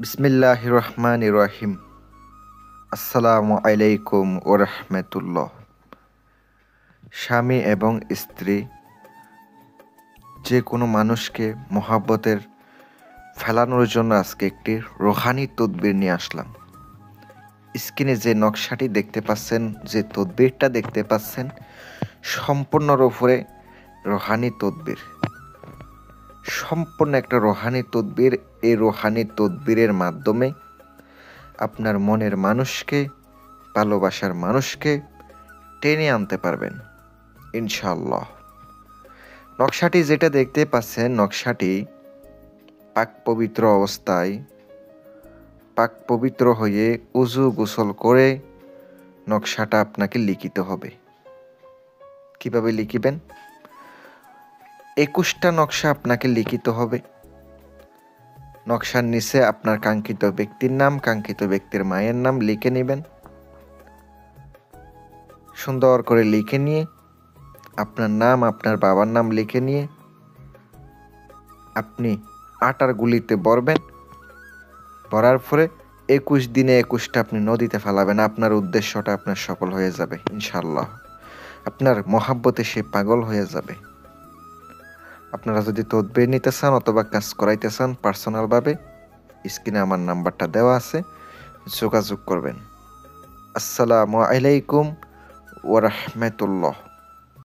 বিসমিল্লাহির রহমানির রহিম। আসসালামু আলাইকুম ও রহমতুল্লাহ। স্বামী এবং স্ত্রী যে কোনো মানুষকে মহাব্বতের ফেলানোর জন্য আজকে একটি রোহানি তদবির নিয়ে আসলাম। স্ক্রিনে যে নকশাটি দেখতে পাচ্ছেন, যে তদবিরটা দেখতে পাচ্ছেন, সম্পূর্ণর উপরে রোহানি তদবির, সম্পূর্ণ একটা রোহানি তদবির। এই রোহানি তদবিরের মাধ্যমে আপনার মনের মানুষকে, ভালোবাসার মানুষকে টেনে আনতে পারবেন ইনশাআল্লাহ। নকশাটি যেটা দেখতে পাচ্ছেন, নকশাটি পাক পবিত্র অবস্থায়, পাক পবিত্র হয়ে উজু গোসল করে নকশাটা আপনাকে লিখিতে হবে। কিভাবে লিখিবেন? 21টা নকশা আপনাকে লিখিতে হবে। নকশার নিচে আপনার কাঙ্ক্ষিত ব্যক্তির নাম, কাঙ্ক্ষিত ব্যক্তির মায়ের নাম লিখে নেবেন। সুন্দর করে লিখে নিয়ে আপনার নাম, আপনার বাবার নাম লিখে নিয়ে আপনি আটার গুলিতে ভরবেন। ভরার পরে 21 দিনে 21টা আপনি নদীতে ফেলাবেন। আপনার উদ্দেশ্যটা আপনার সফল হয়ে যাবে ইনশাআল্লাহ। আপনার মহাব্বতে সে পাগল হয়ে যাবে। আপনারা যদি তদবির নিতে চান অথবা কাজ করাইতে চান পার্সোনালভাবে, স্ক্রিনে আমার নাম্বারটা দেওয়া আছে, যোগাযোগ করবেন। আসসালামু আলাইকুম ওয়া রাহমাতুল্লাহ।